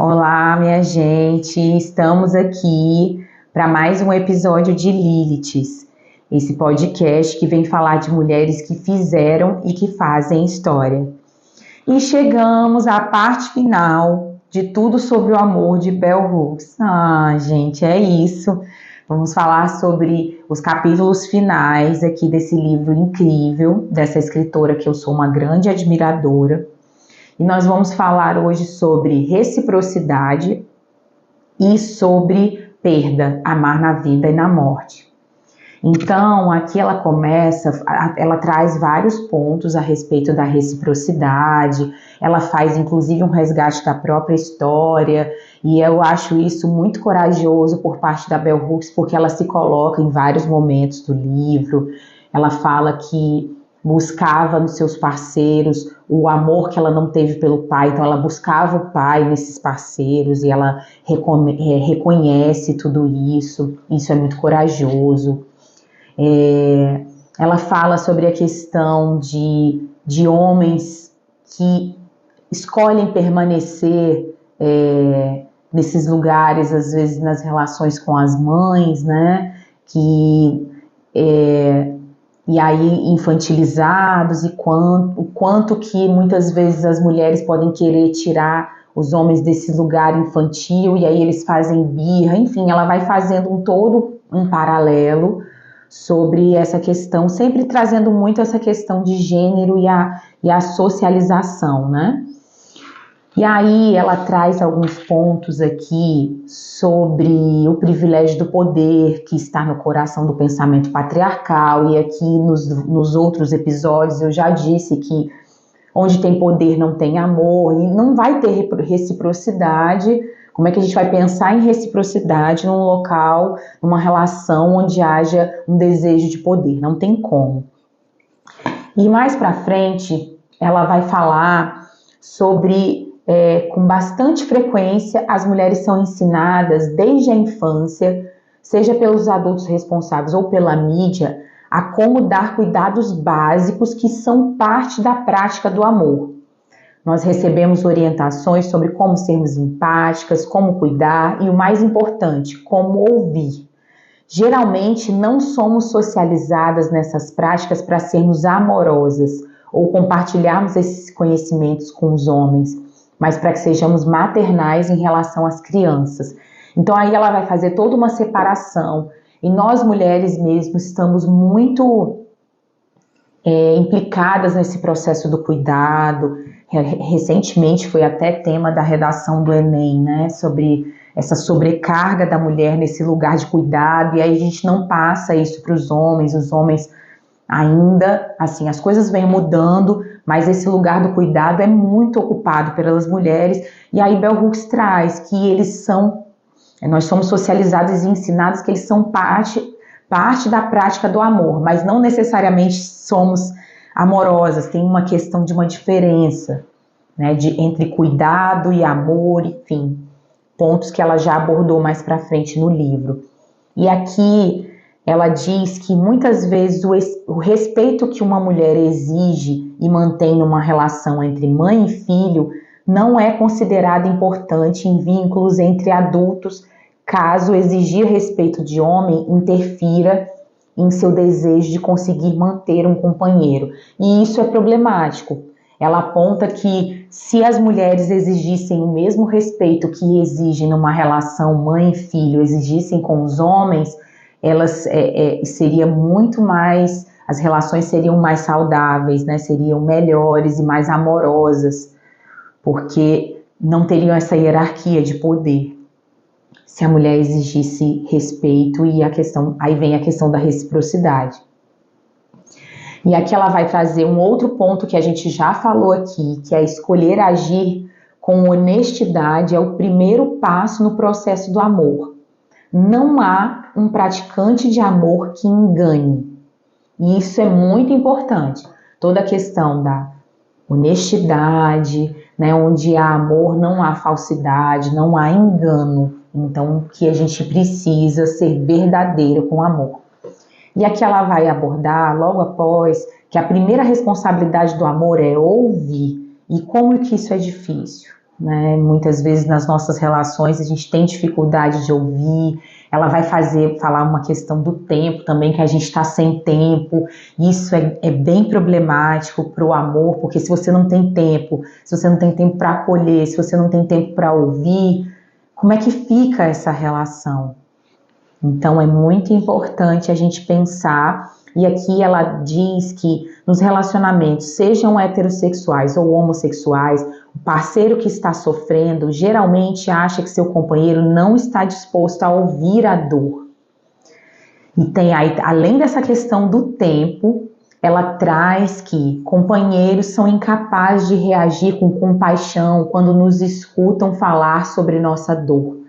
Olá, minha gente, estamos aqui para mais um episódio de Liliths, esse podcast que vem falar de mulheres que fizeram e que fazem história. E chegamos à parte final de Tudo sobre o Amor de Bell Hooks. Gente, é isso. Vamos falar sobre os capítulos finais aqui desse livro incrível, dessa escritora que eu sou uma grande admiradora. E nós vamos falar hoje sobre reciprocidade e sobre perda, amar na vida e na morte. Então, aqui ela começa, ela traz vários pontos a respeito da reciprocidade, ela faz inclusive um resgate da própria história, e eu acho isso muito corajoso por parte da Bell Hooks, porque ela se coloca em vários momentos do livro. Ela fala que buscava nos seus parceiros o amor que ela não teve pelo pai, então ela buscava o pai nesses parceiros e ela reconhece tudo isso é muito corajoso. Ela fala sobre a questão de homens que escolhem permanecer nesses lugares, às vezes nas relações com as mães, né, e aí infantilizados, e o quanto que muitas vezes as mulheres podem querer tirar os homens desse lugar infantil, e aí eles fazem birra, enfim, ela vai fazendo todo um paralelo sobre essa questão, sempre trazendo muito essa questão de gênero e a socialização, né? E aí ela traz alguns pontos aqui sobre o privilégio do poder que está no coração do pensamento patriarcal, e aqui nos outros episódios eu já disse que onde tem poder não tem amor, e não vai ter reciprocidade. Como é que a gente vai pensar em reciprocidade num local, numa relação onde haja um desejo de poder? Não tem como. E mais para frente ela vai falar sobre com bastante frequência as mulheres são ensinadas desde a infância, seja pelos adultos responsáveis ou pela mídia, a como dar cuidados básicos que são parte da prática do amor. Nós recebemos orientações sobre como sermos empáticas, como cuidar e, o mais importante, como ouvir. Geralmente não somos socializadas nessas práticas para sermos amorosas ou compartilharmos esses conhecimentos com os homens, mas para que sejamos maternais em relação às crianças. Então aí ela vai fazer toda uma separação, e nós mulheres mesmo estamos muito implicadas nesse processo do cuidado. Recentemente foi até tema da redação do Enem, né, sobre essa sobrecarga da mulher nesse lugar de cuidado, e aí a gente não passa isso para os homens ainda, assim, as coisas vêm mudando, mas esse lugar do cuidado é muito ocupado pelas mulheres, e aí Bell Hooks traz que nós somos socializados e ensinados que eles são parte da prática do amor, mas não necessariamente somos amorosas. Tem uma questão de uma diferença, né, entre cuidado e amor, enfim, pontos que ela já abordou mais para frente no livro. E aqui ela diz que muitas vezes o respeito que uma mulher exige e mantém numa relação entre mãe e filho não é considerado importante em vínculos entre adultos, caso exigir respeito de homem interfira em seu desejo de conseguir manter um companheiro. E isso é problemático. Ela aponta que se as mulheres exigissem o mesmo respeito que exigem numa relação mãe e filho, exigissem com os homens, elas seria muito mais, as relações seriam mais saudáveis, né? Seriam melhores e mais amorosas, porque não teriam essa hierarquia de poder. Se a mulher exigisse respeito, e aí vem a questão da reciprocidade. E aqui ela vai trazer um outro ponto que a gente já falou aqui, que é escolher agir com honestidade é o primeiro passo no processo do amor. Não há um praticante de amor que engane. E isso é muito importante. Toda a questão da honestidade, né, onde há amor, não há falsidade, não há engano. Então, que a gente precisa ser verdadeiro com amor. E aqui ela vai abordar, logo após, que a primeira responsabilidade do amor é ouvir. E como que isso é difícil, né? Muitas vezes nas nossas relações a gente tem dificuldade de ouvir. Ela vai falar uma questão do tempo também, que a gente está sem tempo. Isso é bem problemático para o amor, porque se você não tem tempo, se você não tem tempo para acolher, se você não tem tempo para ouvir, como é que fica essa relação? Então é muito importante a gente pensar, e aqui ela diz que nos relacionamentos, sejam heterossexuais ou homossexuais, o parceiro que está sofrendo geralmente acha que seu companheiro não está disposto a ouvir a dor. E tem aí, além dessa questão do tempo, ela traz que companheiros são incapazes de reagir com compaixão quando nos escutam falar sobre nossa dor.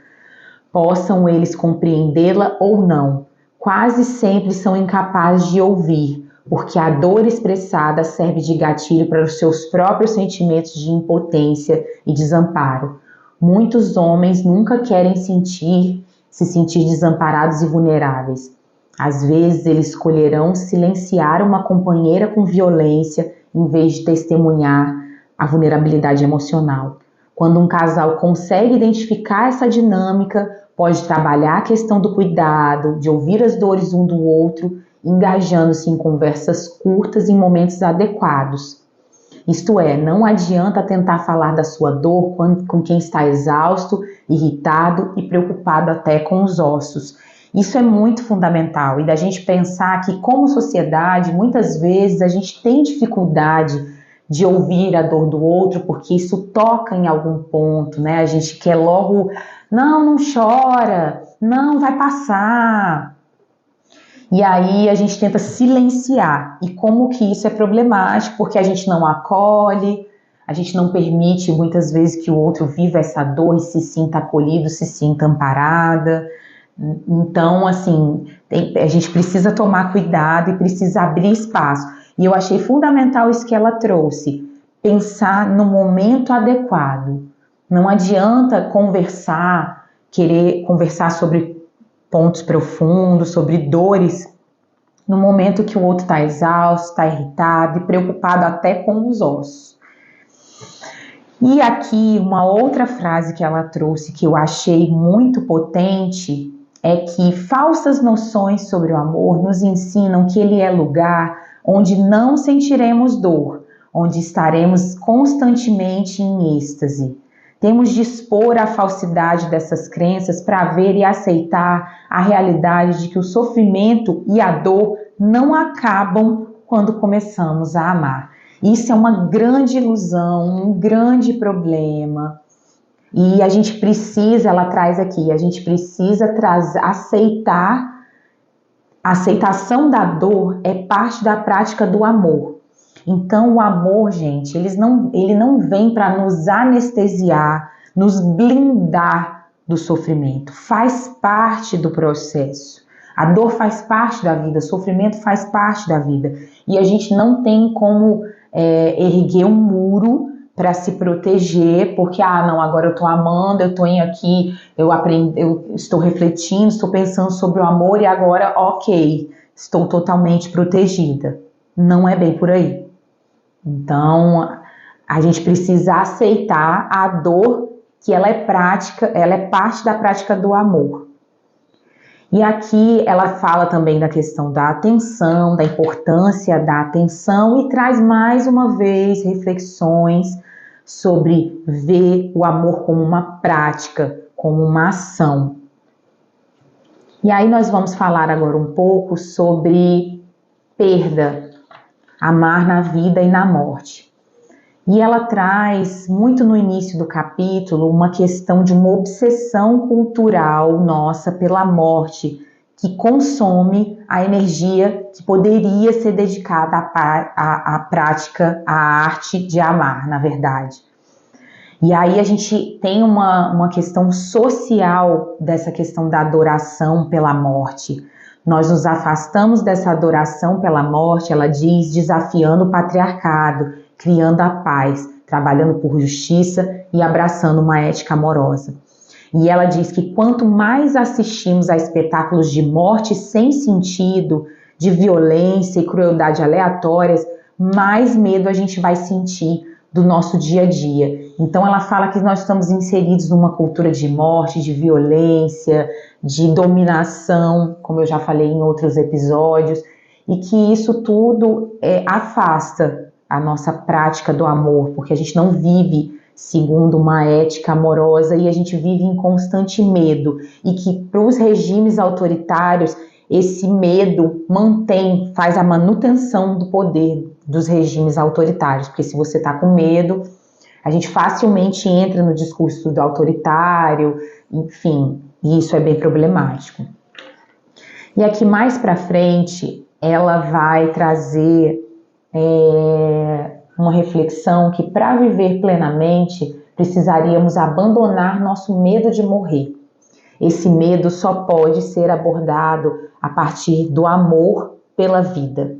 Possam eles compreendê-la ou não, quase sempre são incapazes de ouvir, porque a dor expressada serve de gatilho para os seus próprios sentimentos de impotência e desamparo. Muitos homens nunca querem se sentir desamparados e vulneráveis. Às vezes eles escolherão silenciar uma companheira com violência em vez de testemunhar a vulnerabilidade emocional. Quando um casal consegue identificar essa dinâmica, pode trabalhar a questão do cuidado, de ouvir as dores um do outro, engajando-se em conversas curtas em momentos adequados. Isto é, não adianta tentar falar da sua dor com quem está exausto, irritado e preocupado até com os ossos. Isso é muito fundamental, e da gente pensar que, como sociedade, muitas vezes a gente tem dificuldade de ouvir a dor do outro, porque isso toca em algum ponto, né? A gente quer logo, não chora, não, vai passar. E aí a gente tenta silenciar. E como que isso é problemático? Porque a gente não acolhe, a gente não permite muitas vezes que o outro viva essa dor e se sinta acolhido, se sinta amparada. Então, assim, a gente precisa tomar cuidado e precisa abrir espaço. E eu achei fundamental isso que ela trouxe, pensar no momento adequado. Não adianta querer conversar sobre pontos profundos, sobre dores, no momento que o outro está exausto, está irritado e preocupado até com os ossos. E aqui uma outra frase que ela trouxe que eu achei muito potente é que falsas noções sobre o amor nos ensinam que ele é lugar onde não sentiremos dor, onde estaremos constantemente em êxtase. Temos de expor a falsidade dessas crenças para ver e aceitar a realidade de que o sofrimento e a dor não acabam quando começamos a amar. Isso é uma grande ilusão, um grande problema. E a gente precisa, ela traz aqui, a gente precisa aceitar. A aceitação da dor é parte da prática do amor. Então o amor, gente, ele não vem para nos anestesiar, nos blindar do sofrimento. Faz parte do processo. A dor faz parte da vida, o sofrimento faz parte da vida. E a gente não tem como erguer um muro para se proteger, porque, não, agora eu estou amando, eu estou aqui, eu estou refletindo, estou pensando sobre o amor e agora, ok, estou totalmente protegida. Não é bem por aí. Então, a gente precisa aceitar a dor, que ela é prática, ela é parte da prática do amor. E aqui ela fala também da questão da atenção, da importância da atenção e traz mais uma vez reflexões sobre ver o amor como uma prática, como uma ação. E aí nós vamos falar agora um pouco sobre perda, amar na vida e na morte. E ela traz, muito no início do capítulo, uma questão de uma obsessão cultural nossa pela morte, que consome a energia que poderia ser dedicada à prática, à arte de amar, na verdade. E aí a gente tem uma questão social dessa questão da adoração pela morte. Nós nos afastamos dessa adoração pela morte, ela diz, desafiando o patriarcado, criando a paz, trabalhando por justiça e abraçando uma ética amorosa. E ela diz que quanto mais assistimos a espetáculos de morte sem sentido, de violência e crueldade aleatórias, mais medo a gente vai sentir, do nosso dia a dia. Então ela fala que nós estamos inseridos numa cultura de morte, de violência, de dominação, como eu já falei em outros episódios, e que isso tudo afasta a nossa prática do amor, porque a gente não vive segundo uma ética amorosa e a gente vive em constante medo, e que para os regimes autoritários esse medo faz a manutenção do poder dos regimes autoritários, porque se você está com medo, a gente facilmente entra no discurso do autoritário, enfim, e isso é bem problemático. E aqui mais para frente, ela vai trazer uma reflexão que para viver plenamente, precisaríamos abandonar nosso medo de morrer. Esse medo só pode ser abordado a partir do amor pela vida.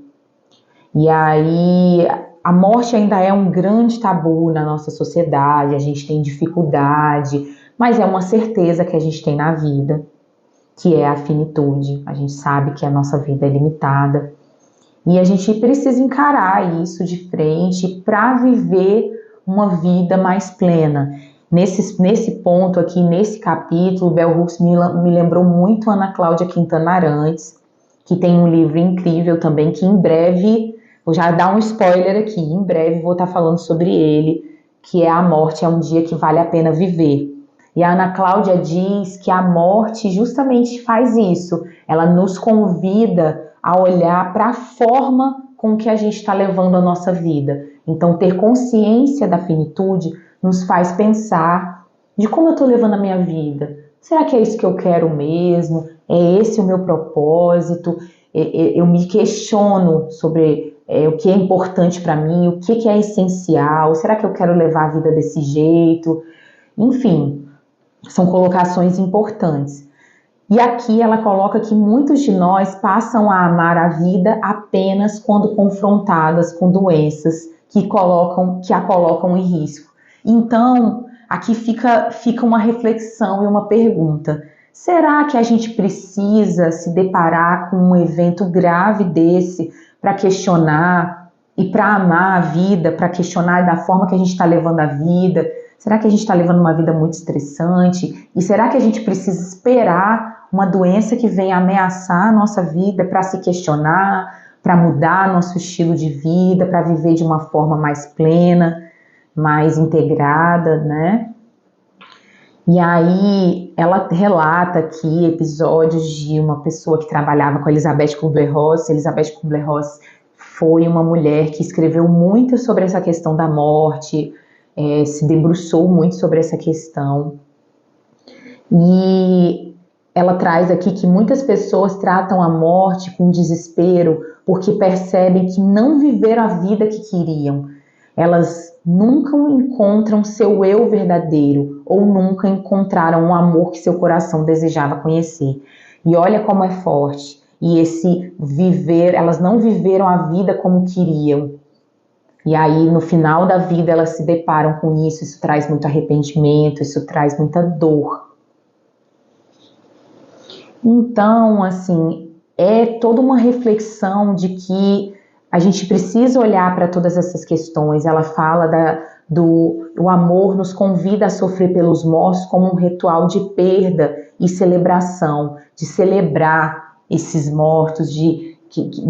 E aí, a morte ainda é um grande tabu na nossa sociedade, a gente tem dificuldade, mas é uma certeza que a gente tem na vida, que é a finitude. A gente sabe que a nossa vida é limitada e a gente precisa encarar isso de frente para viver uma vida mais plena. Nesse ponto aqui, nesse capítulo, Bell Hooks me lembrou muito Ana Cláudia Quintana Arantes, que tem um livro incrível também, que em breve, vou já dar um spoiler aqui, em breve vou estar falando sobre ele, que é A Morte é um Dia que Vale a Pena Viver. E a Ana Cláudia diz que a morte justamente faz isso, ela nos convida a olhar para a forma com que a gente está levando a nossa vida. Então, ter consciência da finitude nos faz pensar de como eu estou levando a minha vida. Será que é isso que eu quero mesmo? É esse o meu propósito? Eu me questiono sobre o que é importante para mim, o que é essencial. Será que eu quero levar a vida desse jeito? Enfim, são colocações importantes. E aqui ela coloca que muitos de nós passam a amar a vida apenas quando confrontadas com doenças que a colocam em risco. Então, aqui fica uma reflexão e uma pergunta. Será que a gente precisa se deparar com um evento grave desse para questionar e para amar a vida, para questionar da forma que a gente está levando a vida? Será que a gente está levando uma vida muito estressante? E será que a gente precisa esperar uma doença que venha ameaçar a nossa vida para se questionar, para mudar nosso estilo de vida, para viver de uma forma mais plena, mais integrada, né? E aí ela relata aqui episódios de uma pessoa que trabalhava com a Elizabeth Kubler-Ross. Elizabeth Kubler-Ross foi uma mulher que escreveu muito sobre essa questão da morte, se debruçou muito sobre essa questão. E ela traz aqui que muitas pessoas tratam a morte com desespero porque percebem que não viveram a vida que queriam. Elas nunca encontram seu eu verdadeiro ou nunca encontraram o amor que seu coração desejava conhecer. E olha como é forte. E esse viver, elas não viveram a vida como queriam. E aí, no final da vida, elas se deparam com isso. Isso traz muito arrependimento, isso traz muita dor. Então, assim, é toda uma reflexão de que a gente precisa olhar para todas essas questões. Ela fala o amor nos convida a sofrer pelos mortos como um ritual de perda e celebração, de celebrar esses mortos,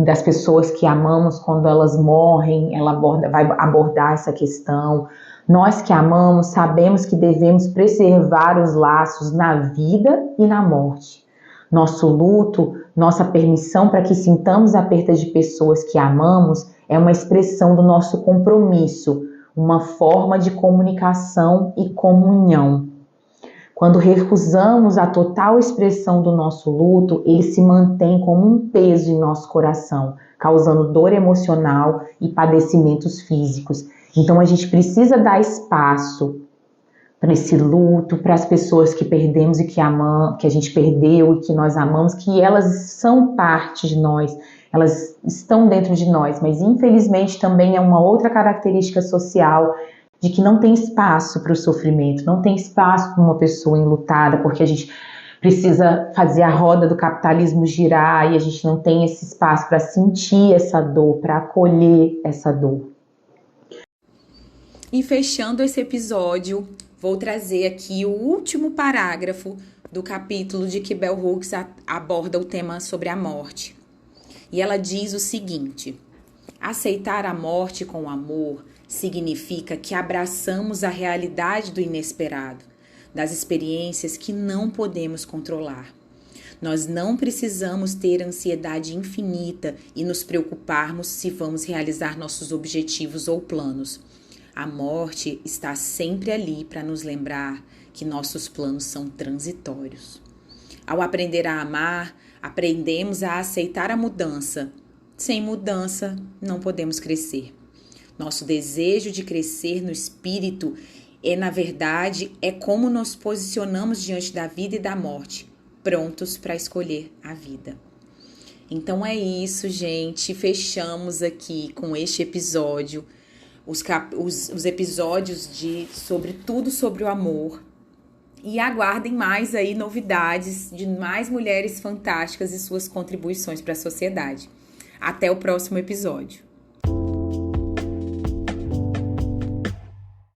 das pessoas que amamos quando elas morrem. Ela vai abordar essa questão. Nós que amamos sabemos que devemos preservar os laços na vida e na morte. Nosso luto, nossa permissão para que sintamos a perda de pessoas que amamos é uma expressão do nosso compromisso, uma forma de comunicação e comunhão. Quando recusamos a total expressão do nosso luto, ele se mantém como um peso em nosso coração, causando dor emocional e padecimentos físicos. Então a gente precisa dar espaço para esse luto, para as pessoas que perdemos e que amamos, que a gente perdeu e que nós amamos, que elas são parte de nós, elas estão dentro de nós, mas infelizmente também é uma outra característica social de que não tem espaço para o sofrimento, não tem espaço para uma pessoa enlutada, porque a gente precisa fazer a roda do capitalismo girar e a gente não tem esse espaço para sentir essa dor, para acolher essa dor. E fechando esse episódio, vou trazer aqui o último parágrafo do capítulo de que Bell Hooks aborda o tema sobre a morte. E ela diz o seguinte: aceitar a morte com amor significa que abraçamos a realidade do inesperado, das experiências que não podemos controlar. Nós não precisamos ter ansiedade infinita e nos preocuparmos se vamos realizar nossos objetivos ou planos. A morte está sempre ali para nos lembrar que nossos planos são transitórios. Ao aprender a amar, aprendemos a aceitar a mudança. Sem mudança, não podemos crescer. Nosso desejo de crescer no espírito na verdade, como nos posicionamos diante da vida e da morte, prontos para escolher a vida. Então é isso, gente. Fechamos aqui com este episódio. Os episódios sobre tudo sobre o amor. E aguardem mais aí novidades de mais mulheres fantásticas e suas contribuições para a sociedade. Até o próximo episódio.